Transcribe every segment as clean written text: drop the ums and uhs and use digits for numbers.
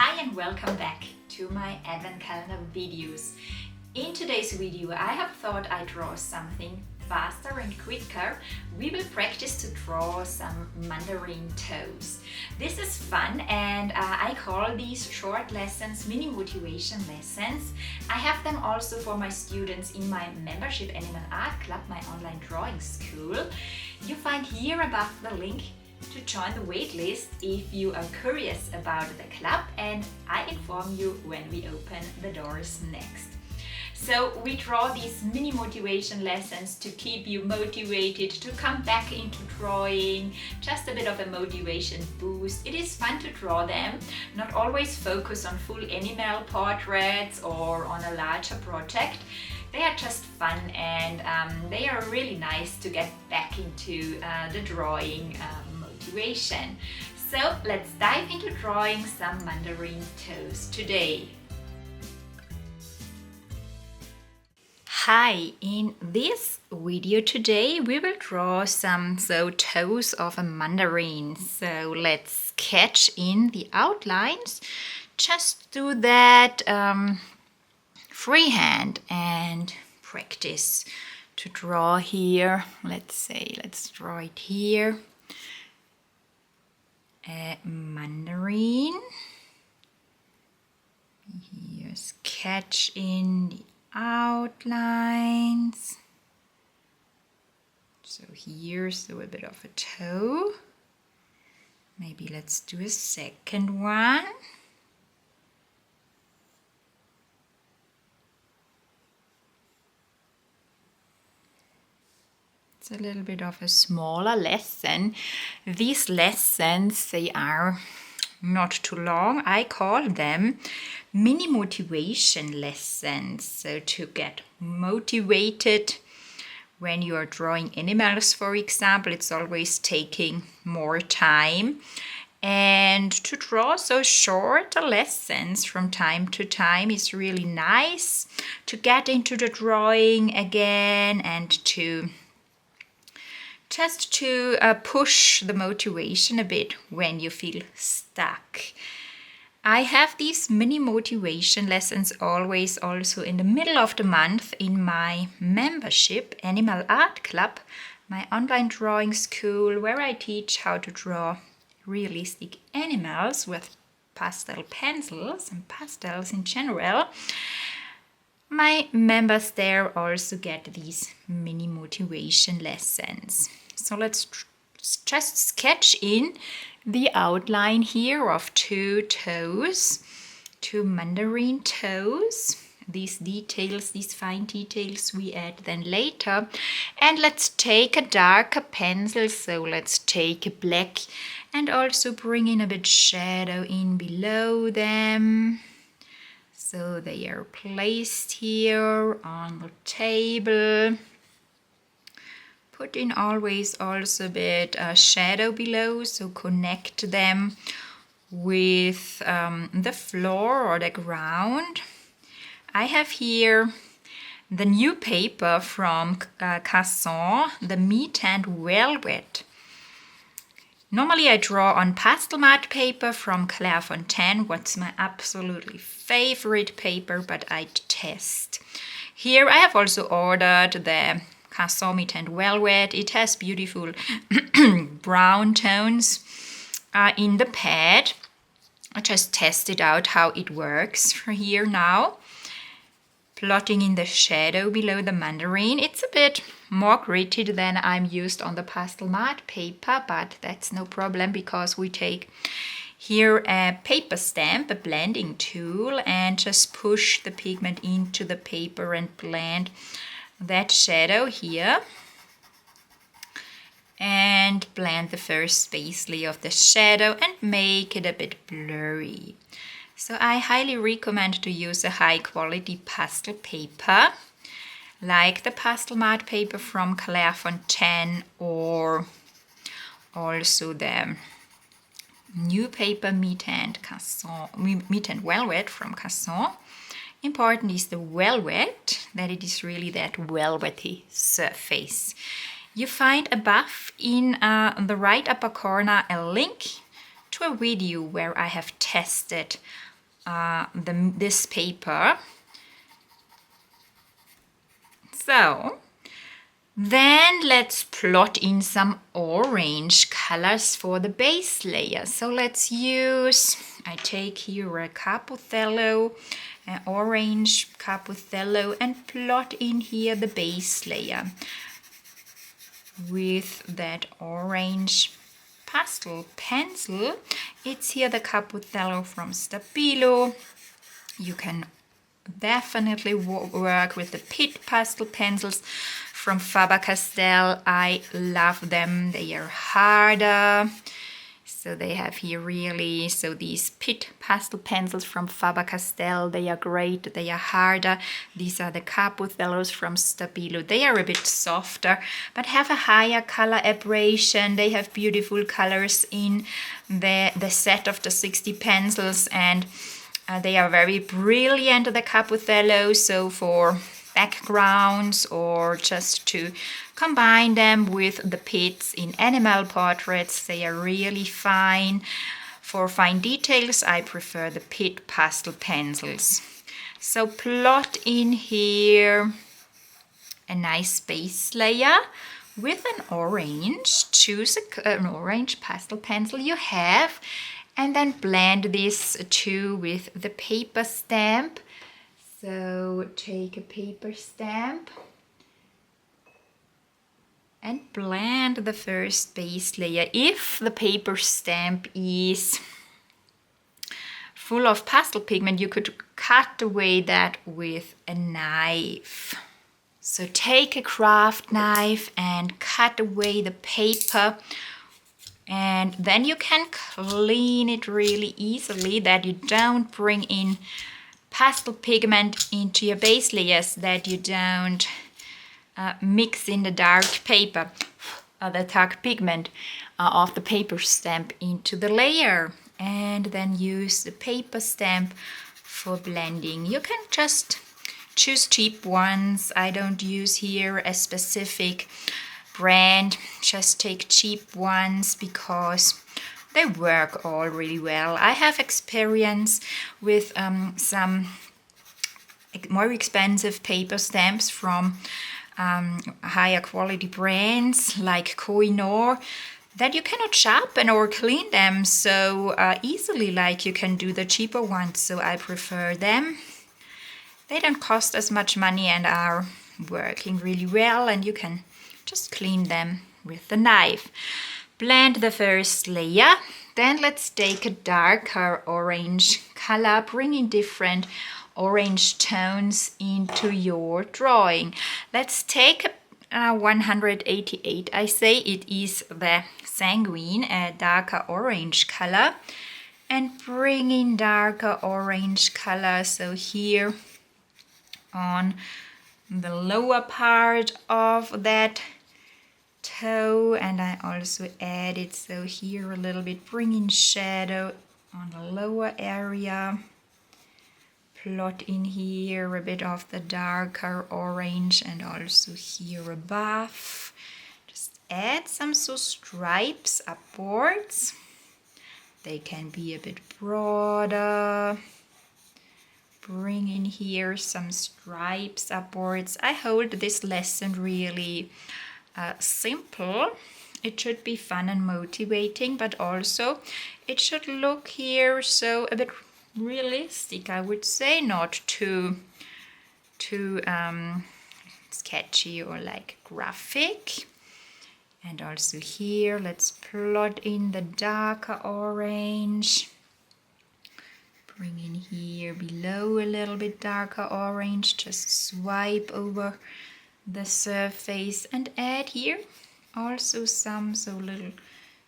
Hi and welcome back to my Advent calendar videos. In today's video I have thought I'd draw something faster and quicker. We will practice to draw some mandarin toes. This is fun and I call these short lessons mini motivation lessons. I have them also for my students in my membership Animal Art Club, my online drawing school. You find here above the link to join the waitlist if you are curious about the club, and I inform you when we open the doors next. So we draw these mini motivation lessons to keep you motivated to come back into drawing, just a bit of a motivation boost. It is fun to draw them, not always focus on full animal portraits or on a larger project. They are just fun and they are really nice to get back into the drawing motivation. So let's dive into drawing some mandarin toes today. Hi, in this video today we will draw some toes of a mandarin. So let's sketch in the outlines. Just do that freehand and practice to draw here. Let's draw it here. A mandarin. Here, sketch in the outlines. So here's a bit of a toe. Maybe let's do a second one. It's a little bit of a smaller lesson. These lessons, they are not too long. I call them mini motivation lessons. So to get motivated when you are drawing animals, for example, it's always taking more time. And to draw so short lessons from time to time is really nice to get into the drawing again and to push the motivation a bit when you feel stuck. I have these mini motivation lessons always also in the middle of the month in my membership Animal Art Club, my online drawing school where I teach how to draw realistic animals with pastel pencils and pastels in general. My members there also get these mini motivation lessons. So let's just sketch in the outline here of two toes, two mandarin toes. These details, these fine details we add then later. And let's take a darker pencil, so let's take a black and also bring in a bit shadow in below them. So they are placed here on the table. Put in always also a bit shadow below, so connect them with the floor or the ground. I have here the new paper from Casson, the Meat and Velvet. Normally I draw on pastel matte paper from Clairefontaine, what's my absolutely favorite paper, but I test. Here I have also ordered the Casson Meat and Velvet. It has beautiful brown tones in the pad. I just tested out how it works for here now. Plotting in the shadow below the mandarin. It's a bit more gritty than I'm used on the pastel matte paper, but that's no problem because we take here a paper stamp, a blending tool, and just push the pigment into the paper and blend that shadow here. And blend the first space layer of the shadow and make it a bit blurry. So I highly recommend to use a high quality pastel paper like the pastel matte paper from Clairefontaine or also the new paper Meat and Velvet from Casson. Important is the velvet, that it is really that velvety surface. You find above in the right upper corner a link to a video where I have tested this paper. So then let's plot in some orange colors for the base layer. So let's use, I take here a Capothello, an orange Capothello, and plot in here the base layer with that orange pastel pencil. It's here the Capothello from Stabilo. You can definitely work with the pit pastel pencils from Faber-Castell. I love them. They are harder. So they have here really, so these pit pastel pencils from Faber-Castell, they are great, they are harder. These are the Capothellos from Stabilo. They are a bit softer, but have a higher color aberration. They have beautiful colors in the set of the 60 pencils, and they are very brilliant, the Capothello, so for backgrounds or just to combine them with the pits in animal portraits, they are really fine. For fine details, I prefer the pit pastel pencils. So plot in here a nice base layer with an orange. Choose an orange pastel pencil you have, and then blend this too with the paper stamp. So take a paper stamp and blend the first base layer. If the paper stamp is full of pastel pigment, you could cut away that with a knife. So take a craft knife and cut away the paper, and then you can clean it really easily, that you don't bring in pastel pigment into your base layers, that you don't mix in the dark paper, the dark pigment of the paper stamp into the layer, and then use the paper stamp for blending. You can just choose cheap ones. I don't use here a specific brand, just take cheap ones because they work all really well. I have experience with some more expensive paper stamps from higher quality brands like Koh-i-Noor, that you cannot sharpen or clean them so easily like you can do the cheaper ones. So I prefer them. They don't cost as much money and are working really well, and you can just clean them with the knife. Blend the first layer. Then let's take a darker orange color, bring in different orange tones into your drawing. Let's take 188, I say it is the sanguine, a darker orange color, and bring in darker orange color. So here on the lower part of that toe, and I also add it so here a little bit, bring in shadow on the lower area, plot in here a bit of the darker orange, and also here above just add some stripes upwards. They can be a bit broader. Bring in here some stripes upwards. I hold this lesson really simple. It should be fun and motivating, but also it should look here so a bit realistic, I would say, not too sketchy or like graphic. And also here, let's plot in the darker orange. Bring in here below a little bit darker orange, just swipe over the surface and add here also some little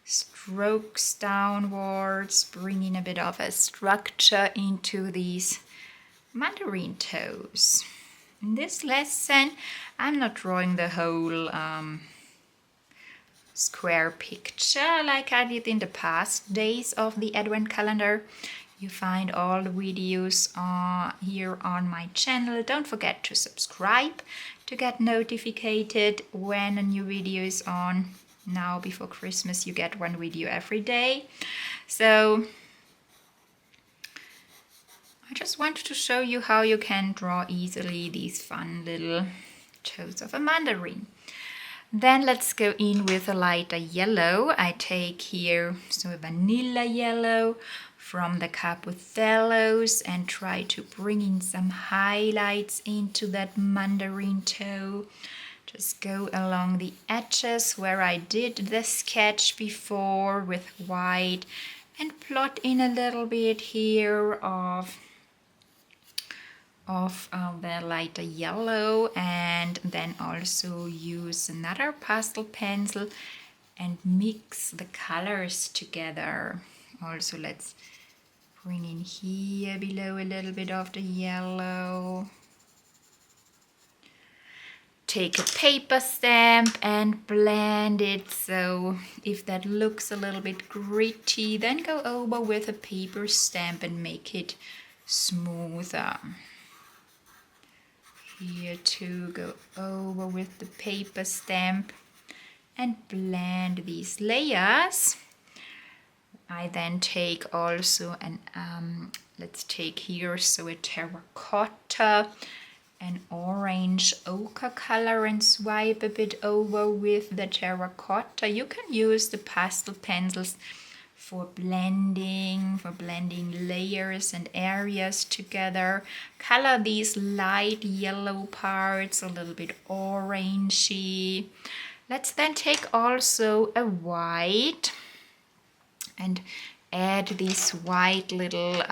strokes downwards, bringing a bit of a structure into these mandarin toes. In this lesson, I'm not drawing the whole square picture like I did in the past days of the Advent calendar. You find all the videos here on my channel. Don't forget to subscribe to get notified when a new video is on. Now before Christmas you get one video every day. So I just wanted to show you how you can draw easily these fun little toes of a mandarin. Then let's go in with a lighter yellow. I take here a vanilla yellow from the Caputellos and try to bring in some highlights into that mandarin toe. Just go along the edges where I did the sketch before with white and plot in a little bit here of the lighter yellow, and then also use another pastel pencil and mix the colors together. Also, let's bring in here below a little bit of the yellow. Take a paper stamp and blend it, so if that looks a little bit gritty, then go over with a paper stamp and make it smoother. Here too, go over with the paper stamp and blend these layers. I then take also let's take here a terracotta, an orange ochre color, and swipe a bit over with the terracotta. You can use the pastel pencils for blending layers and areas together. Color these light yellow parts a little bit orangey. Let's then take also a white and add these white little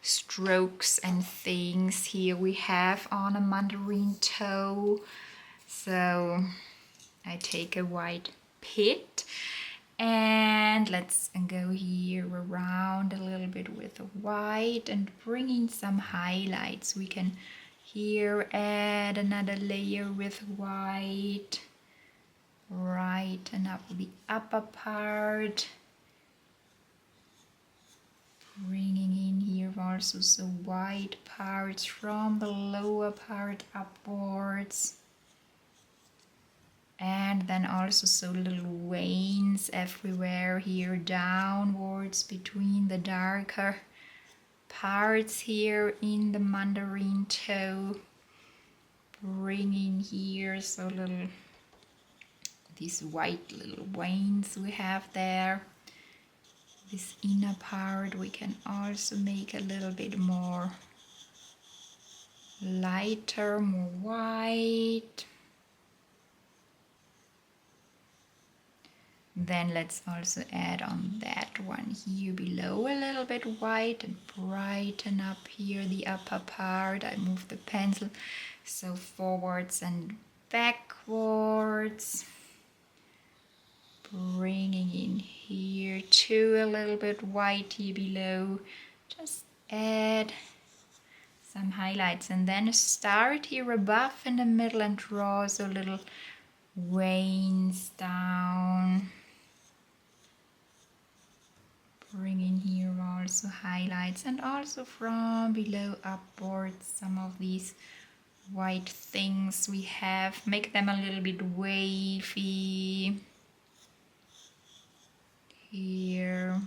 strokes and things here we have on a mandarin toe. So I take a white pit and let's go here around a little bit with the white and bring in some highlights. We can here add another layer with white, brighten up the upper part. Bringing in here also some white parts from the lower part upwards. And then also little veins everywhere here downwards between the darker parts here in the mandarin toe. Bringing here these white little veins we have there. This inner part we can also make a little bit more lighter, more white. Then let's also add on that one here below a little bit white and brighten up here the upper part. I move the pencil so forwards and backwards. Bringing in here too a little bit white here below. Just add some highlights and then start here above in the middle and draw little veins down. Bring in here also highlights and also from below upwards some of these white things we have. Make them a little bit wavy. Here.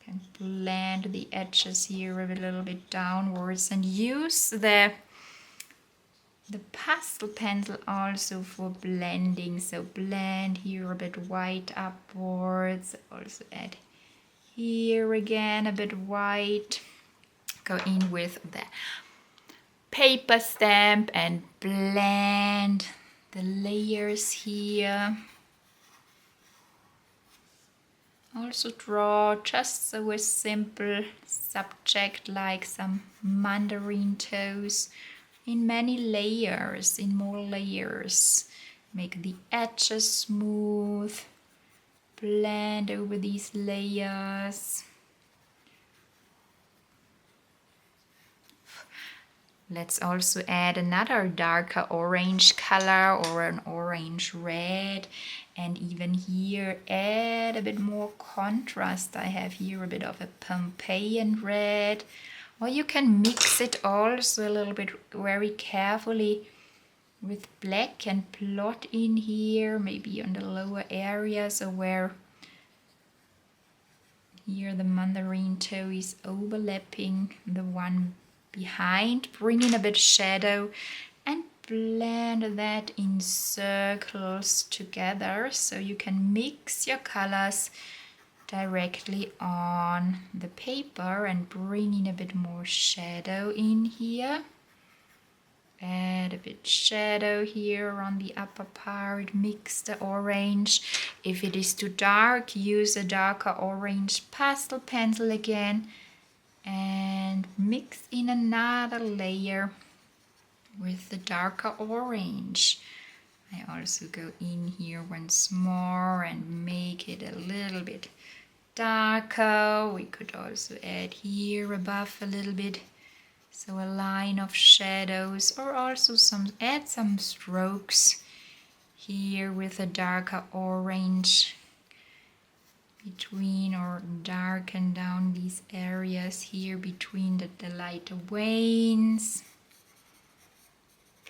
Can blend the edges here a little bit downwards and use the pastel pencil also for blending. So blend here a bit white upwards. Also add here again a bit white. Go in with the paper stamp and blend the layers here. Also draw just a simple subject like some mandarin toes in many layers, in more layers. Make the edges smooth, blend over these layers. Let's also add another darker orange color or an orange red, and even here add a bit more contrast. I have here a bit of a Pompeian red, or you can mix it also a little bit very carefully with black and plot in here, maybe on the lower areas or where Here the mandarine toe is overlapping the one behind, bringing a bit shadow and blend that in circles together so you can mix your colors directly on the paper and bringing a bit more shadow in here. Add a bit shadow here on the upper part, mix the orange. If it is too dark, use a darker orange pastel pencil again and mix in another layer with the darker orange. I also go in here once more and make it a little bit darker. We could also add here above a little bit, so a line of shadows, or also add some strokes here with a darker orange between, or darken down these areas here between the lighter veins.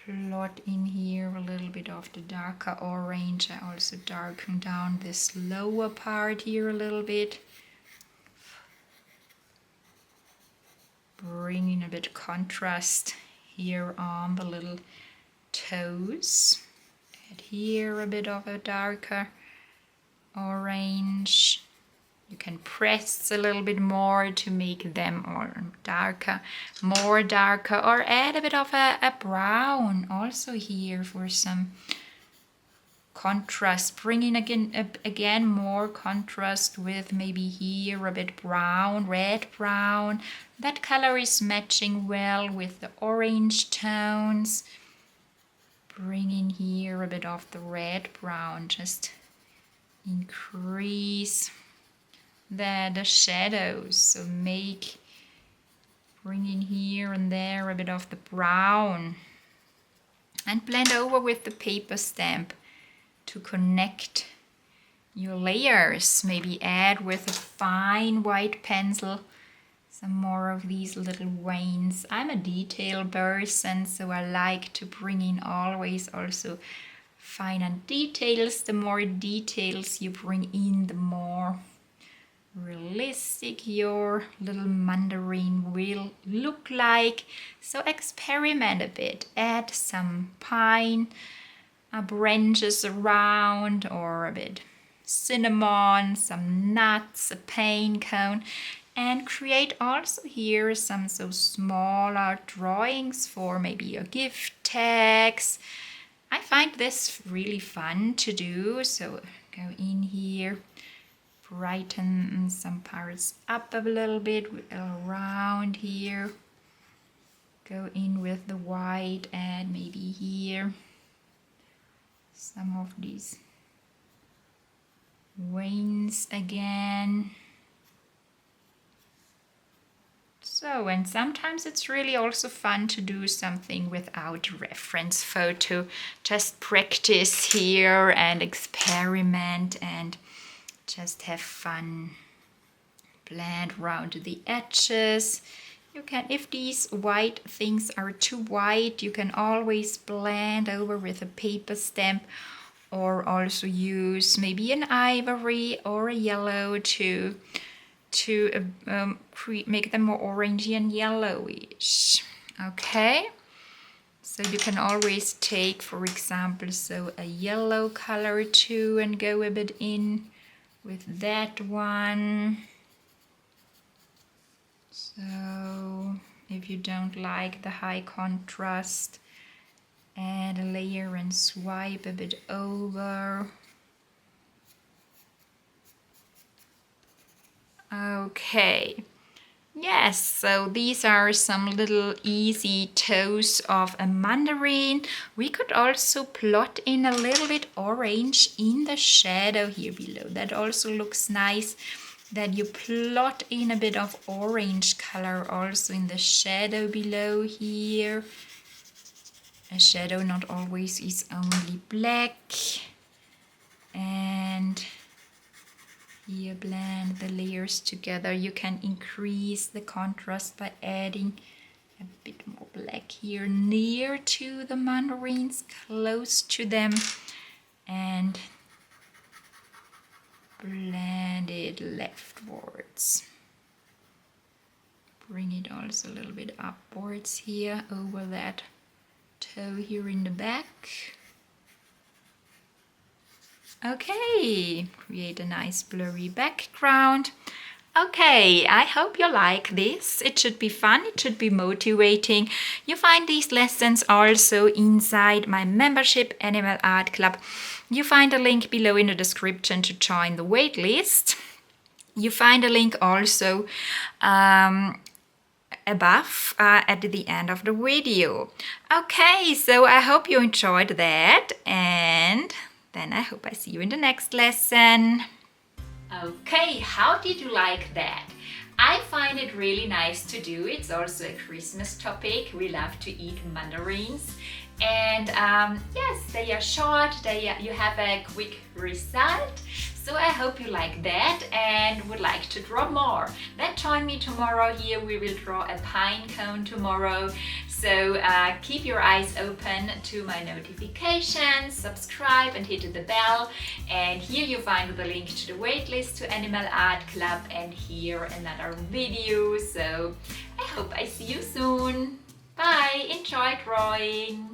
Plot in here a little bit of the darker orange. I also darken down this lower part here a little bit, bringing a bit of contrast here on the little toes. Add here a bit of a darker orange. You can press a little bit more to make them more darker, or add a bit of a brown also here for some contrast, bringing again more contrast with maybe here a bit brown, red brown. That color is matching well with the orange tones. Bringing here a bit of the red brown, just increase the shadows, so bringing here and there a bit of the brown, and blend over with the paper stamp to connect your layers. Maybe add with a fine white pencil some more of these little veins. I'm a detail person, so I like to bring in always also finer details. The more details you bring in, the more realistic your little mandarin will look like. So experiment a bit, add some pine branches around, or a bit cinnamon, some nuts, a pine cone, and create also here some so smaller drawings for maybe your gift tags. I find this really fun to do, so go in here, brighten some parts up a little bit around here. Go in with the white, and maybe here some of these veins again. So, and sometimes it's really also fun to do something without a reference photo. Just practice here and experiment and just have fun. Blend around the edges. You can, if these white things are too white, you can always blend over with a paper stamp, or also use maybe an ivory or a yellow to make them more orangey and yellowish. Okay, so you can always take, for example, so a yellow color too, and go a bit in with that one. So if you don't like the high contrast, add a layer and swipe a bit over. Okay, yes, so these are some little easy toes of a mandarin. We could also plot in a little bit orange in the shadow here below. That also looks nice, that you plot in a bit of orange color also in the shadow below here. A shadow not always is only black. And here blend the layers together. You can increase the contrast by adding a bit more black here near to the mandarins, close to them, and blend it leftwards. Bring it also a little bit upwards here over that toe here in the back. Okay, create a nice blurry background. Okay, I hope you like this. It should be fun, it should be motivating. You find these lessons also inside my membership Animal Art Club. You find a link below in the description to join the waitlist. You find a link also above at the end of the video. Okay, so I hope you enjoyed that, and then I hope I see you in the next lesson. Okay, how did you like that? I find it really nice to do. It's also a Christmas topic. We love to eat mandarines. And yes, they are short, you have a quick result. So I hope you like that and would like to draw more. Then join me tomorrow here. We will draw a pine cone tomorrow. So keep your eyes open to my notifications, subscribe and hit the bell. And here you find the link to the waitlist to Animal Art Club, and here another video. So I hope I see you soon. Bye, enjoy drawing.